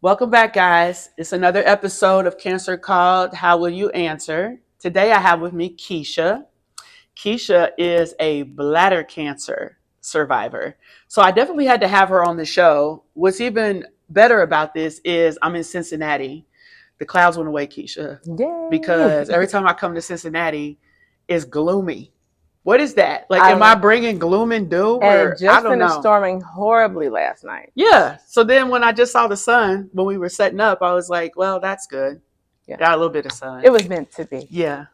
Welcome back, guys. It's another episode of Cancer Called How Will You Answer? Today I have with me Keisha. Keisha is a bladder cancer survivor. So I definitely had to have her on the show. What's even better about this is I'm in Cincinnati. The clouds went away, Keisha, Yay! because every time I come to Cincinnati, it's gloomy. What is that? Like, am I I bringing gloom and doom and it or I just don't finished know? storming horribly last night. Yeah. So then when I just saw the sun when we were setting up, I was like, well, that's good. Yeah, Got a little bit of sun. it was meant to be. Yeah.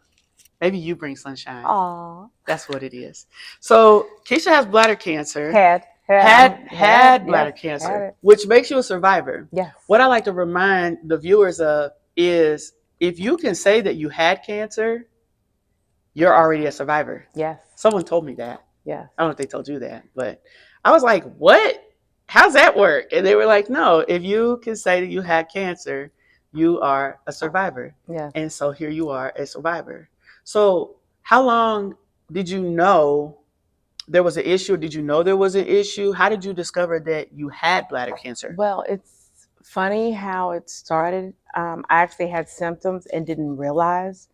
Maybe you bring sunshine. Aw, That's what it is. So Keisha has bladder cancer. Had bladder yes, had cancer, it. which makes you a survivor. Yes, What I like to remind the viewers of is if you can say that you had cancer, you're already a survivor. yes, Someone told me that. yes. I don't know if they told you that, but I was like, what? How's that work? And they were like, no, if you can say that you had cancer, you are a survivor. Yes. And so here you are, a survivor. So how long did you know there was an issue? Did you know there was an issue? How did you discover that you had bladder cancer? Well, it's funny how it started. I actually had symptoms and didn't realize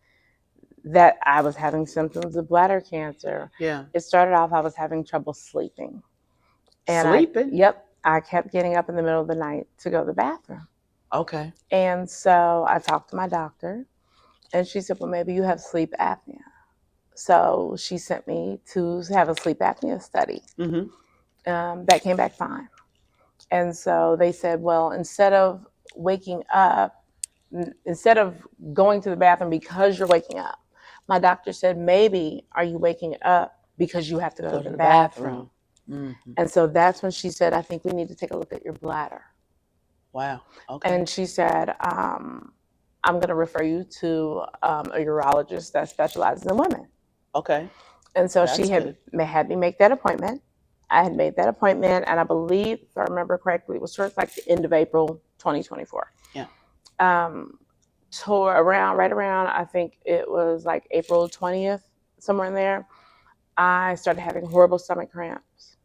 that I was having symptoms of bladder cancer. Yeah. It started off, I was having trouble sleeping. And Sleeping? I kept getting up in the middle of the night to go to the bathroom. Okay. And so I talked to my doctor, and she said, well, maybe you have sleep apnea. So she sent me to have a sleep apnea study. Mm-hmm. That came back fine. And so they said, well, instead of waking up, instead of going to the bathroom because you're waking up, my doctor said, maybe are you waking up because you have to go to the bathroom? Mm-hmm. And so that's when she said, I think we need to take a look at your bladder. Wow. Okay. And she said, I'm going to refer you to a urologist that specializes in women. Okay. And so That's she had me make that appointment. I had made that appointment, and I believe, if I remember correctly, it was towards like the end of April 2024. Yeah. Right around, I think it was like April 20th, somewhere in there, I started having horrible stomach cramps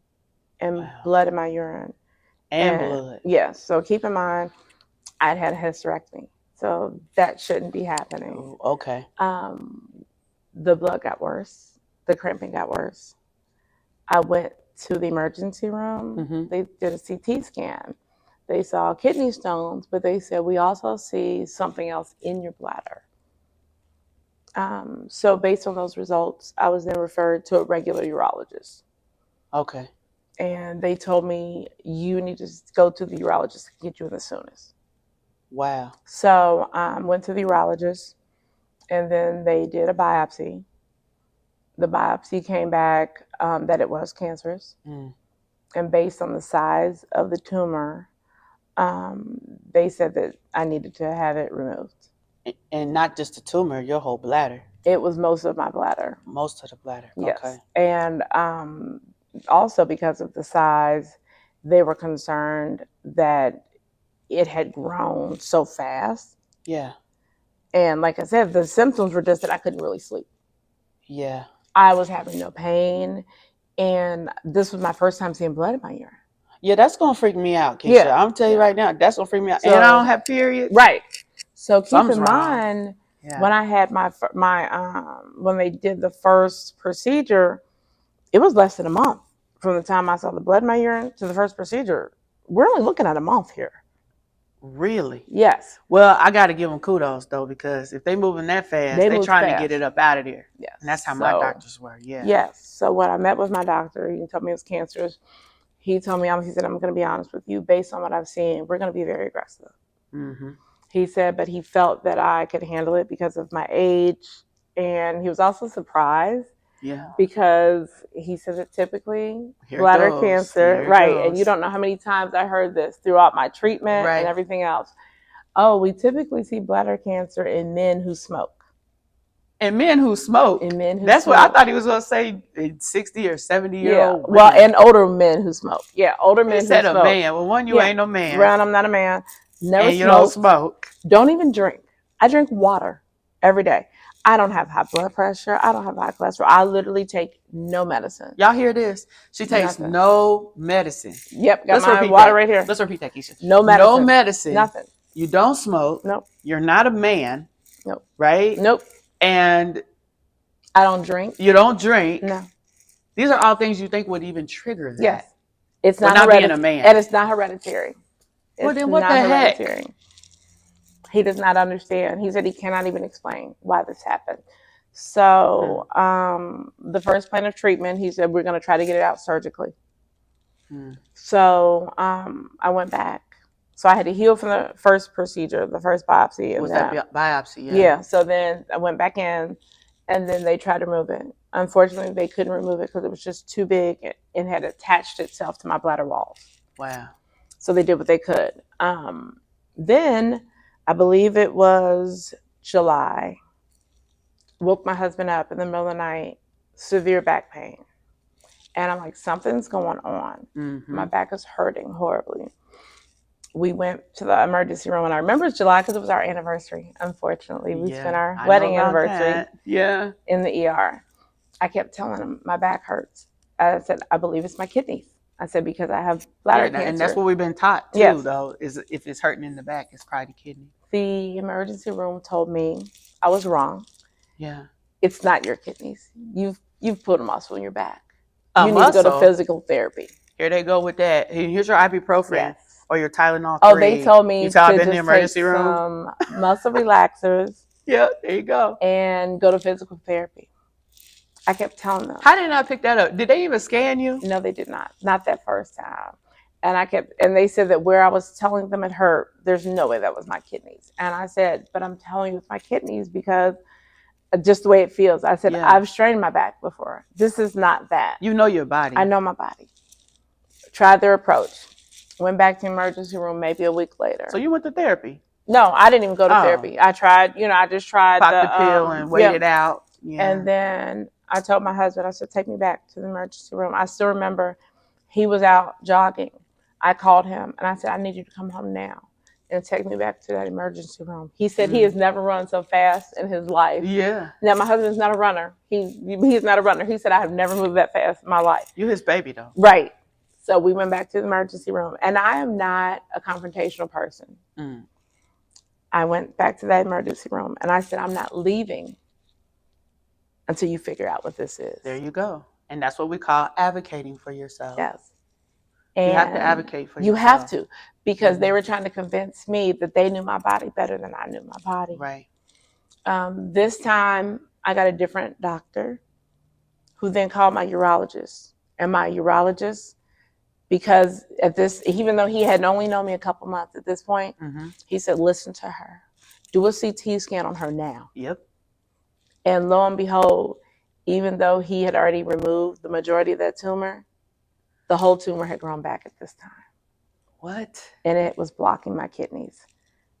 and blood in my urine. And blood. Yes. So keep in mind, I'd had a hysterectomy. So that shouldn't be happening. Ooh, okay. The blood got worse. The cramping got worse. I went to the emergency room. Mm-hmm. They did a CT scan. They saw kidney stones, but they said, we also see something else in your bladder. So based on those results, I was then referred to a regular urologist. Okay. And they told me, you need to go to the urologist to get you in the soonest. Wow. So I went to the urologist, and then they did a biopsy. The biopsy came back that it was cancerous. Mm. And based on the size of the tumor, they said that I needed to have it removed. And not just the tumor, your whole bladder. It was most of my bladder. Most of the bladder. Yes. Okay. And also because of the size, they were concerned that it had grown so fast. Yeah. And like I said, the symptoms were just that I couldn't really sleep. Yeah. I was having no pain. And this was my first time seeing blood in my urine. Yeah, that's gonna freak me out, Keisha. Yeah. I'm telling you right now, that's gonna freak me out. So, and I don't have periods. Right. So keep Something's in mind, when I had my when they did the first procedure, it was less than a month from the time I saw the blood in my urine to the first procedure. We're only looking at a month here. Really? Yes. Well, I got to give them kudos though, because if they moving that fast, they trying to get it up out of there. Yes. And that's how my doctors were. Yeah. Yes. So when I met with my doctor, he told me it was cancerous. He told me, he said, I'm going to be honest with you. Based on what I've seen, we're going to be very aggressive. Mm-hmm. He said, but he felt that I could handle it because of my age. And he was also surprised. Yeah. Because he says that typically bladder cancer, right? And you don't know how many times I heard this throughout my treatment and everything else. Oh, we typically see bladder cancer in men who smoke. And men who smoke. In men who That's smoke. what I thought he was going to say, 60 or 70-year-old. Well, and older men who smoke. Yeah, older men who smoke. He said a man. Well, one, you ain't no man. Ron, I'm not a man. Never and you don't smoke. Don't even drink. I drink water every day. I don't have high blood pressure. I don't have high cholesterol. I literally take no medicine. Y'all hear this? She takes Nothing. no medicine. Yep, got Let's my repeat water that. right here. Let's repeat that, Keisha. No medicine. No medicine. Nothing. You don't smoke. Nope. You're not a man. Nope. Right? Nope. And I don't drink. you don't drink. No. These are all things you think would even trigger that. Yes. It's not not being a man. And it's not hereditary. Well, then what the heck? Hereditary. He does not understand. He said he cannot even explain why this happened. So the first plan of treatment, he said, we're going to try to get it out surgically. So I went back. So I had to heal from the first procedure, the first biopsy. Was that biopsy? Yeah. Yeah. So then I went back in, and then they tried to remove it. Unfortunately, they couldn't remove it because it was just too big and had attached itself to my bladder walls. Wow. So they did what they could. Then I believe it was July. Woke my husband up in the middle of the night, severe back pain. And I'm like, something's going on. Mm-hmm. My back is hurting horribly. We went to the emergency room, and I remember it's July because it was our anniversary. Unfortunately, we spent our wedding anniversary in the ER. I kept telling him my back hurts. I said, I believe it's my kidneys. I said, because I have bladder cancer. And that's what we've been taught too, though, is if it's hurting in the back, it's probably the kidney. The emergency room told me I was wrong. Yeah. It's not your kidneys. You've put a muscle in your back. You need to go to physical therapy. Here they go with that. Here's your ibuprofen. Yes. Or your Tylenol 3. Oh, they told me to just in the emergency room. Some muscle relaxers. Yeah, there you go. And go to physical therapy. I kept telling them. How did I pick that up? Did they even scan you? No, they did not. Not that first time. And they said that where I was telling them it hurt, there's no way that was my kidneys. And I said, but I'm telling you it's my kidneys because just the way it feels. I said, I've strained my back before. This is not that. You know your body. I know my body. Tried their approach. Went back to the emergency room maybe a week later. So you went to therapy? No, I didn't even go to therapy. I tried, I just tried the pill and waited out. Yeah. And then I told my husband, I said, take me back to the emergency room. I still remember he was out jogging. I called him and I said, I need you to come home now and take me back to that emergency room. He said he has never run so fast in his life. Yeah. Now, my husband's not a runner. He's not a runner. He said, I have never moved that fast in my life. You his baby, though. Right. So we went back to the emergency room. And I am not a confrontational person. I went back to that emergency room and I said, I'm not leaving until you figure out what this is. There you go. And that's what we call advocating for yourself. Yes. And you have to advocate for yourself. You have to, because they were trying to convince me that they knew my body better than I knew my body. Right. This time I got a different doctor who then called my urologist. And my urologist, because even though he had only known me a couple months at this point, he said, listen to her. Do a CT scan on her now. Yep. And lo and behold, even though he had already removed the majority of that tumor, the whole tumor had grown back at this time. What? And it was blocking my kidneys.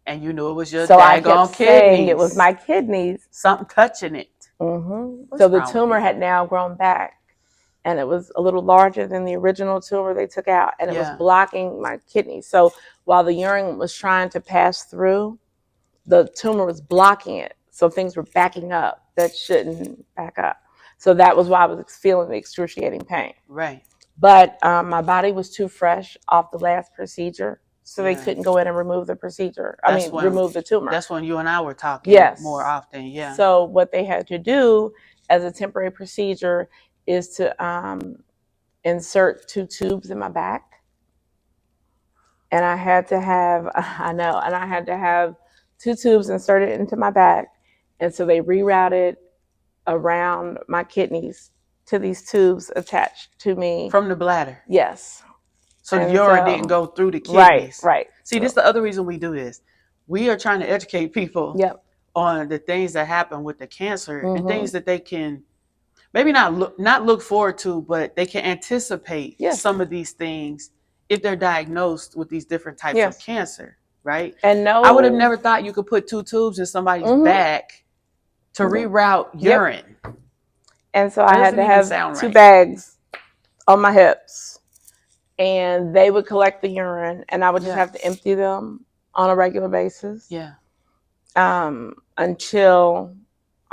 And you knew it was your daggone kidneys. So I kept saying kidneys. It was my kidneys. Something touching it. So the tumor had now grown back. And it was a little larger than the original tumor they took out. And it was blocking my kidneys. So while the urine was trying to pass through, the tumor was blocking it. So things were backing up that shouldn't back up. So that was why I was feeling the excruciating pain. Right. But my body was too fresh off the last procedure. So they couldn't go in and remove the procedure. Remove the tumor. That's when you and I were talking more often. Yeah. So what they had to do as a temporary procedure is to insert 2 tubes in my back. And I had to have 2 tubes inserted into my back. And so they rerouted around my kidneys to these tubes attached to me. From the bladder? Yes. So the urine didn't go through the kidneys. Right. See, this is the other reason we do this. We are trying to educate people on the things that happen with the cancer and things that they can maybe not look forward to, but they can anticipate some of these things if they're diagnosed with these different types of cancer, right? And I would have never thought you could put 2 tubes in somebody's back to reroute urine. And so I had to have 2 bags on my hips, and they would collect the urine, and I would just have to empty them on a regular basis. Yeah. Until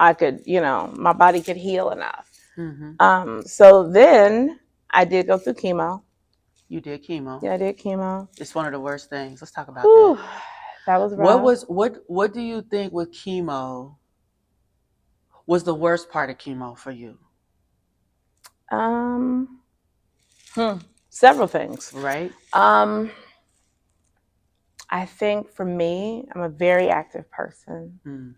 I could, my body could heal enough. Mm-hmm. So then I did go through chemo. You did chemo. Yeah, I did chemo. It's one of the worst things. Let's talk about Whew, that. that was rough. What do you think with chemo was the worst part of chemo for you? Um, Several things. Right. I think for me, I'm a very active person. Mm.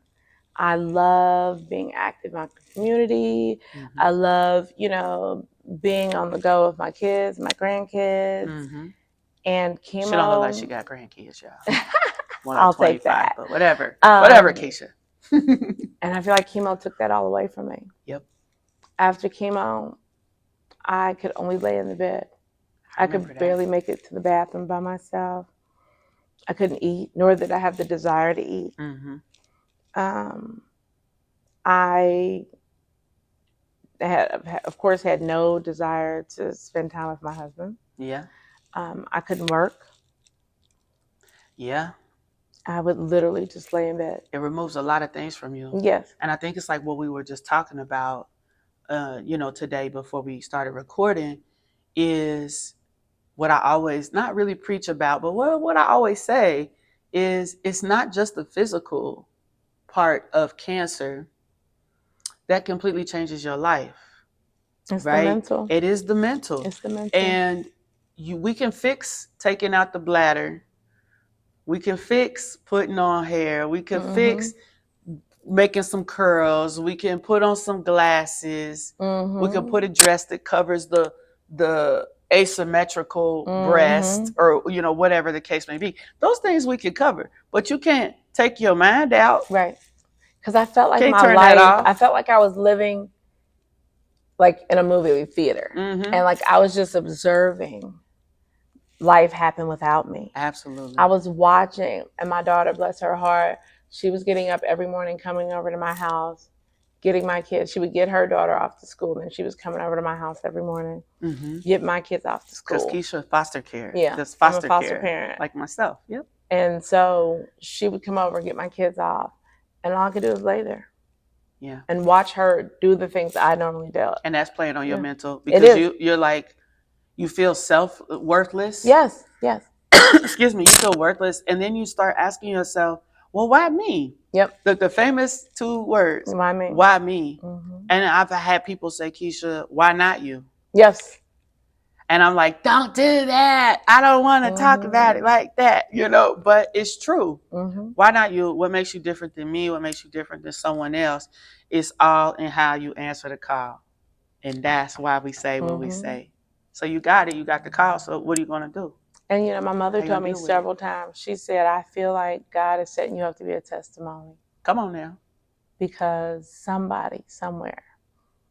I love being active in my community. Mm-hmm. I love, being on the go with my kids, my grandkids. Mm-hmm. And chemo. She don't look like she got grandkids, y'all. More like I'll 25, take that. but whatever. Whatever, Keisha. And I feel like chemo took that all away from me. Yep. After chemo, I could only lay in the bed. I could barely make it to the bathroom by myself. I couldn't eat, nor did I have the desire to eat. Mm-hmm. I had, of course, had no desire to spend time with my husband. Yeah. I couldn't work. Yeah. I would literally just lay in bed. It removes a lot of things from you. Yes. And I think it's like what we were just talking about, today before we started recording, is what I always not really preach about, but what I always say is it's not just the physical part of cancer that completely changes your life. It's right? The mental. It is the mental. It's the mental. And we can fix taking out the bladder. We can fix putting on hair. We can fix making some curls. We can put on some glasses. We can put a dress that covers the asymmetrical breast, or whatever the case may be. Those things we can cover, but you can't take your mind out. Right. Because I felt like Can't my turn that life, off. I felt like I was living like in a movie theater. And like I was just observing life happen without me. Absolutely. I was watching, and my daughter, bless her heart, she was getting up every morning, coming over to my house, getting my kids. She would get her daughter off to school, and she was coming over to my house every morning, get my kids off to school. Because Keisha foster care. Yeah, That's I'm a foster parent. Like myself. Yep. And so she would come over and get my kids off, and all I could do was lay there. Yeah. And watch her do the things I normally do. And that's playing on your mental, because you're like, you feel worthless. Yes, yes. Excuse me, you feel worthless, and then you start asking yourself, well, why me? Yep. The famous 2 words. Why me? Why me? And I've had people say, Keisha, why not you? Yes. And I'm like, don't do that. I don't want to talk about it like that, but it's true. Why not you? What makes you different than me? What makes you different than someone else? It's all in how you answer the call. And that's why we say what we say. So you got it. You got the call. So what are you going to do? And, my mother told me several times, she said, I feel like God is setting you up to be a testimony. Come on now. Because somebody somewhere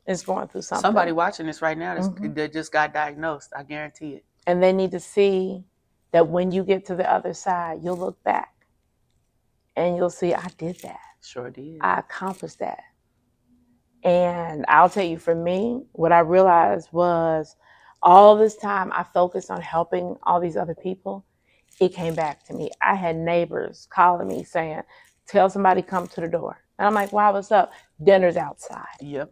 is going through something. Somebody watching this right now that just got diagnosed. I guarantee it. And they need to see that when you get to the other side, you'll look back and you'll see, I did that. Sure did. I accomplished that. And I'll tell you, for me, what I realized was all this time I focused on helping all these other people. It came back to me. I had neighbors calling me saying, tell somebody come to the door. And I'm like, wow, what's up? Dinner's outside. Yep.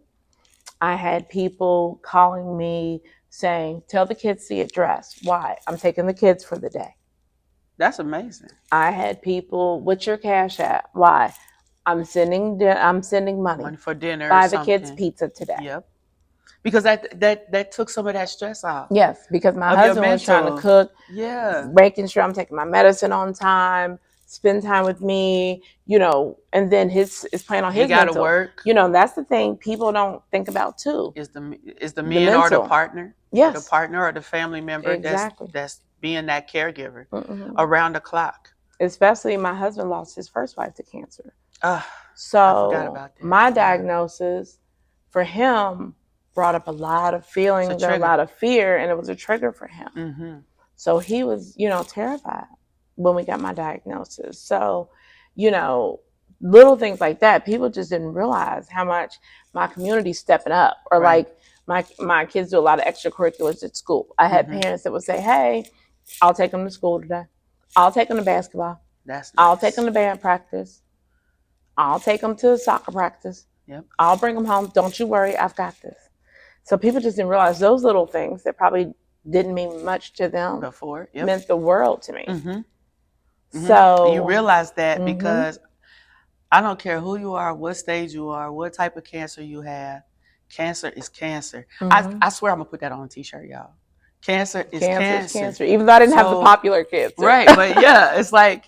I had people calling me saying, tell the kids the address. Why? I'm taking the kids for the day. That's amazing. I had people, what's your cash app? Why? I'm sending money for dinner. Buy the kids pizza today. Yep. Because that took some of that stress off. Yes, because my husband was trying to cook. Yeah. Making sure I'm taking my medicine on time, spend time with me, and then his plan on his mental. You mental. Work. That's the thing people don't think about too. Is the man or the partner? Yes. Or the partner or the family member that's being that caregiver around the clock. Especially my husband lost his first wife to cancer. So I forgot about that. My diagnosis for him brought up a lot of feelings and a lot of fear, and it was a trigger for him. So he was, terrified when we got my diagnosis. So, little things like that, people just didn't realize how much my community's stepping up, or like my kids do a lot of extracurriculars at school. I had parents that would say, hey, I'll take them to school today. I'll take them to basketball. That's nice. I'll take them to band practice. I'll take them to soccer practice. Yep. I'll bring them home. Don't you worry. I've got this. So people just didn't realize those little things that probably didn't mean much to them Before. Yep. meant the world to me. Mm-hmm. Mm-hmm. You So, realize that mm-hmm. because I don't care who you are, what stage you are, what type of cancer you have. Cancer is cancer. I swear I'm gonna put that on a t-shirt, y'all. Cancer is cancer. Even though I didn't have the So, popular cancer. right, but yeah, it's like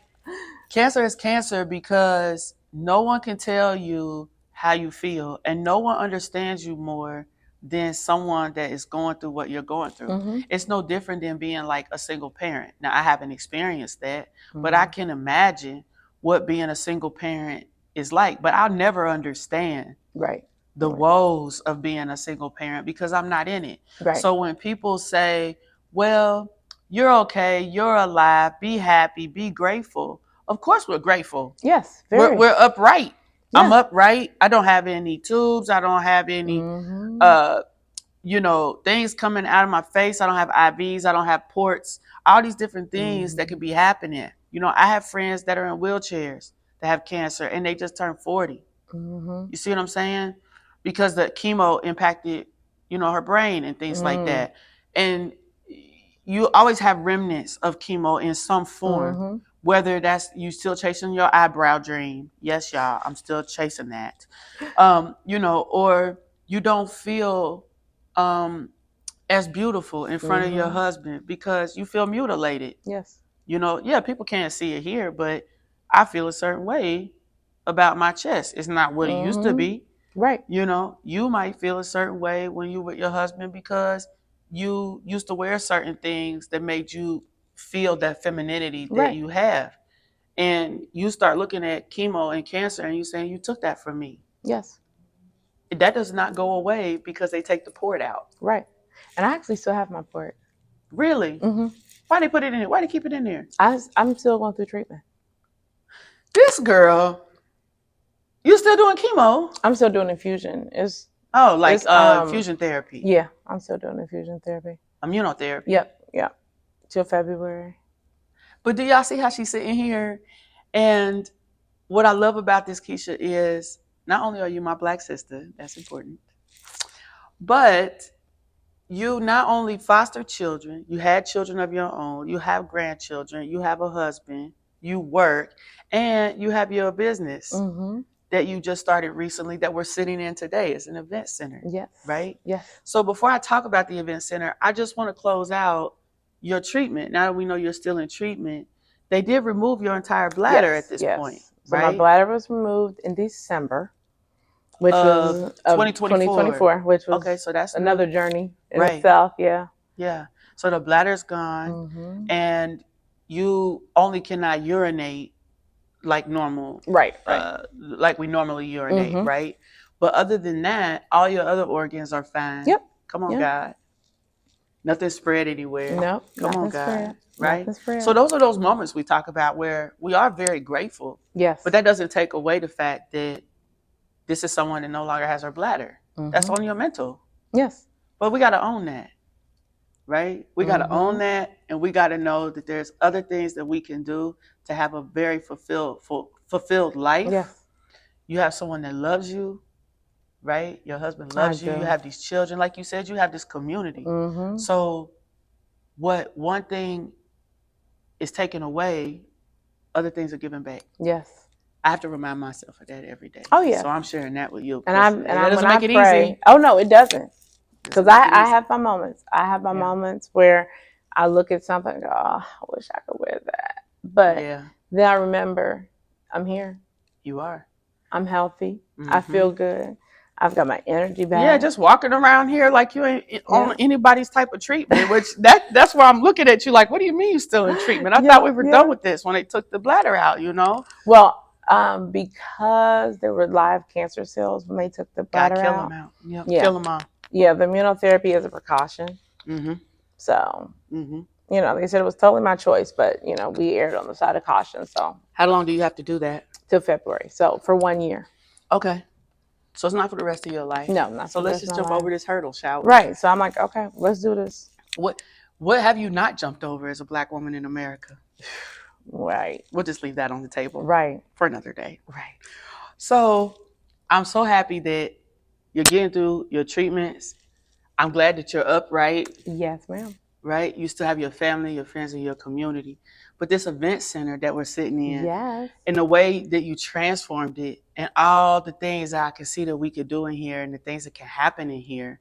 cancer is cancer because no one can tell you how you feel, and no one understands you more than someone that is going through what you're going through. Mm-hmm. It's no different than being like a single parent. Now, I haven't experienced that, but I can imagine what being a single parent is like. But I'll never understand Right. the woes of being a single parent because I'm not in it. Right. So when people say, well, you're okay, you're alive, be happy, be grateful. Of course we're grateful. Yes, very. We're upright. Yeah. I'm upright. I don't have any tubes. I don't have any things coming out of my face. I don't have IVs. I don't have ports. All these different things that could be happening. I have friends that are in wheelchairs that have cancer and they just turned 40. You see what I'm saying? Because the chemo impacted, her brain and things like that. And you always have remnants of chemo in some form. Whether that's you still chasing your eyebrow dream. Yes, y'all, I'm still chasing that. Or you don't feel as beautiful in front of your husband because you feel mutilated. Yes. People can't see it here, but I feel a certain way about my chest. It's not what it used to be. Right. You might feel a certain way when you're with your husband because you used to wear certain things that made you feel that femininity that you have. And you start looking at chemo and cancer and you saying, you took that from me. Yes. That does not go away because they take the port out. Right. And I actually still have my port. Really? Why they put it in there? Why they keep it in there? I'm still going through treatment. This girl, you still doing chemo? I'm still doing infusion. Infusion therapy. Yeah, I'm still doing infusion therapy. Immunotherapy. Yep. Till February. But do y'all see how she's sitting here? And what I love about this, Keisha, is not only are you my Black sister, that's important, but you not only foster children, you had children of your own, you have grandchildren, you have a husband, you work, and you have your business that you just started recently that we're sitting in today. It's an event center. Yes. Right? Yes. So before I talk about the event center, I just want to close out your treatment. Now that we know you're still in treatment, they did remove your entire bladder at this point. So right? my bladder was removed in December, which Of was 2024. which was Okay, so that's another journey in Right. itself. Yeah. Yeah. So the bladder's gone, and you only cannot urinate like normal, Right. like we normally urinate, right? But other than that, all your other organs are fine. Yep. Come on, God. Nothing spread anywhere. Nope. Come on, God. Spread. Right? Nothing spread. So those are those moments we talk about where we are very grateful. Yes. But that doesn't take away the fact that this is someone that no longer has her bladder. That's on your mental. Yes. But we got to own that. Right? We got to own that, and we got to know that there's other things that we can do to have a very fulfilled life. Yes. You have someone that loves you, right? Your husband loves you. You have these children. Like you said, you have this community. So what one thing is taken away, other things are given back. Yes. I have to remind myself of that every day. Oh, yeah. So I'm sharing that with you. And that doesn't make it pray, easy. Oh, no, it doesn't. Because I have my moments. I have my moments where I look at something and go, oh, I wish I could wear that. But then I remember I'm here. You are. I'm healthy. I feel good. I've got my energy back. Yeah, just walking around here like you ain't on anybody's type of treatment, which that's where I'm looking at you like, what do you mean you're still in treatment? I thought we were done with this when they took the bladder out, Well, because there were live cancer cells when they took the bladder kill out. them out. Yep. Kill them all. Yeah, the immunotherapy is a precaution. So, they said it was totally my choice, but, we erred on the side of caution. So, how long do you have to do that? Till February. So, for 1 year. Okay. So, it's not for the rest of your life? No, not so for the let's rest just of jump my life. over this hurdle, shall we? Right. So, I'm like, okay, let's do this. What have you not jumped over as a Black woman in America? Right. We'll just leave that on the table. Right. For another day. Right. So, I'm so happy that you're getting through your treatments. I'm glad that you're upright. Yes, ma'am. Right? You still have your family, your friends, and your community. But this event center that we're sitting in, Yes. and the way that you transformed it, and all the things that I can see that we could do in here, and the things that can happen in here.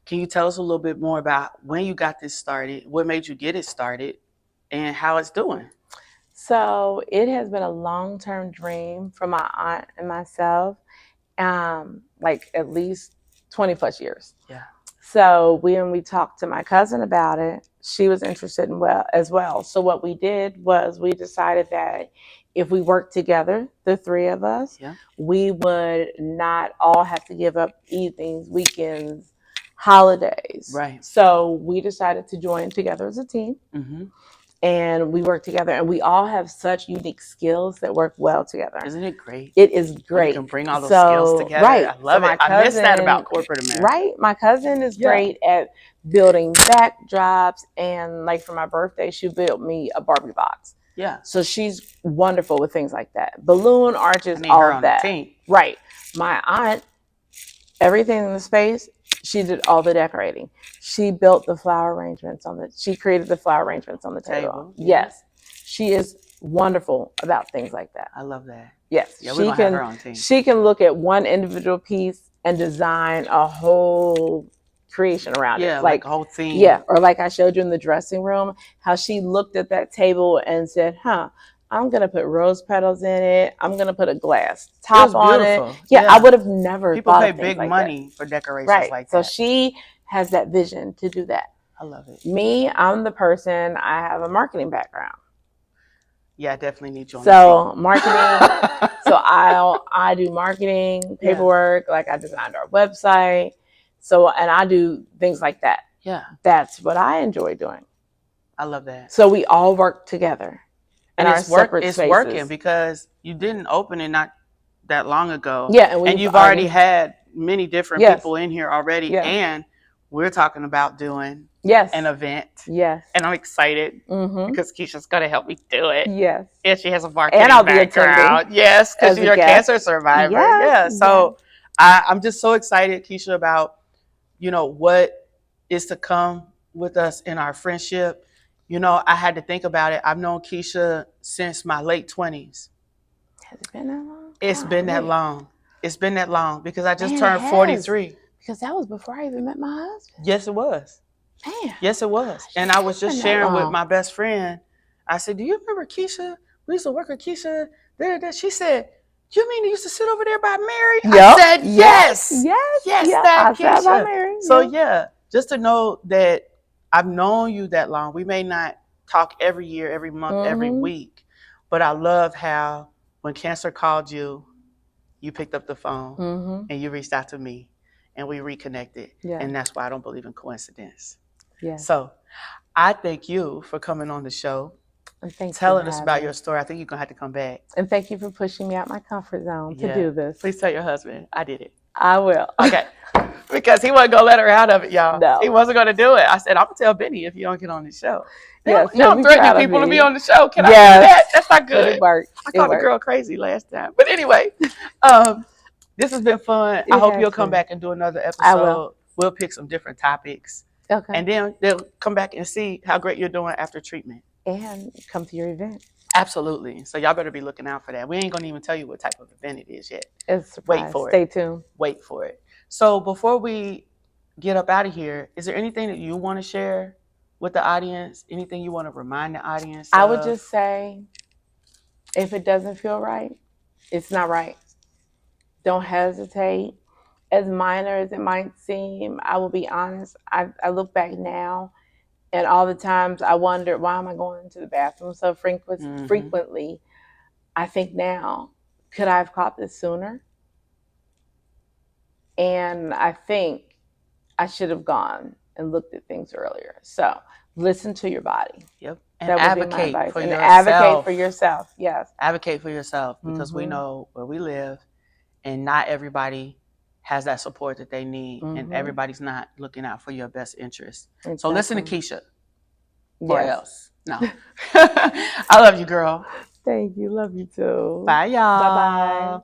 Can you tell us a little bit more about when you got this started, what made you get it started, and how it's doing? So it has been a long-term dream for my aunt and myself, like at least 20 plus years. Yeah. So when we talked to my cousin about it, she was interested in as well. So what we did was we decided that if we worked together, the three of us, Yeah. we would not all have to give up evenings, weekends, holidays. Right. So we decided to join together as a team. Mm-hmm. And we work together, and we all have such unique skills that work well together. Isn't it great? It is great. You can bring all those skills together. Right. I love it. I miss that about corporate America. Right. My cousin is great at building backdrops, and like for my birthday, she built me a Barbie box. Yeah. So she's wonderful with things like that. Balloon arches, I need all her of on that. the team. Right. My aunt, everything in the space, she did all the decorating. She built the flower arrangements she created the flower arrangements on the table. Yes. She is wonderful about things like that. I love that. Yes. Yeah, we're gonna have her on team. She can look at one individual piece and design a whole creation around it. Yeah, like a whole theme. Yeah. Or like I showed you in the dressing room, how she looked at that table and said, I'm going to put rose petals in it. I'm going to put a glass top on it. Yeah, I would have never People thought pay of things big like money that. for decorations Right. like that. So she has that vision to do that. I love it. Me, I'm the person, I have a marketing background. Yeah, I definitely need you on So marketing. So I do marketing, paperwork, like I designed our website. So, and I do things like that. Yeah. That's what I enjoy doing. I love that. So we all work together. And it's working because you didn't open it not that long ago. Yeah. And you've already had many different people in here already. Yeah. And we're talking about doing an event. Yes. And I'm excited because Keisha's going to help me do it. Yes. And she has a marketing and I'll background. Be attending. Yes, because you're a cancer survivor. Yes. Yeah. So I'm just so excited, Keisha, about, what is to come with us in our friendship. I had to think about it. I've known Keisha since my late 20s. Has it been that long? It's been that long. It's been that long because I just turned 43. Because that was before I even met my husband. Yes, it was. Man. Yes, it was. And I was just sharing with my best friend. I said, do you remember Keisha? We used to work with Keisha. She said, you mean you used to sit over there by Mary? Yep. I said, yes. Yes, that Keisha. Said by Mary. So, just to know that I've known you that long. We may not talk every year, every month, every week, but I love how when cancer called you, you picked up the phone and you reached out to me and we reconnected. Yeah. And that's why I don't believe in coincidence. Yeah. So I thank you for coming on the show. And telling us about your story. I think you're going to have to come back. And thank you for pushing me out my comfort zone to do this. Please tell your husband I did it. I will. Okay. Because he wasn't going to let her out of it, y'all. No. He wasn't going to do it. I said, I'm going to tell Benny if you don't get on the show. Yes, I'm threatening people to be on the show. Can I do that? That's not good. It worked. I called the girl crazy last time. But anyway, this has been fun. I hope you'll come back and do another episode. I will. We'll pick some different topics. Okay. And then they'll come back and see how great you're doing after treatment. And come to your event. Absolutely. So y'all better be looking out for that. We ain't going to even tell you what type of event it is yet. It's Wait for it. Stay tuned. Wait for it. So before we get up out of here, is there anything that you want to share with the audience? Anything you want to remind the audience of? I would just say, if it doesn't feel right, it's not right. Don't hesitate. As minor as it might seem, I will be honest. I look back now, and all the times I wondered, why am I going to the bathroom so frequently? I think now, could I have caught this sooner? And I think I should have gone and looked at things earlier. So listen to your body. Yep. And advocate for yourself. Advocate for yourself. Yes. Advocate for yourself because we know where we live and not everybody has that support that they need and everybody's not looking out for your best interest. Exactly. So listen to Keisha or else. No. I love you, girl. Thank you. Love you too. Bye, y'all. Bye-bye.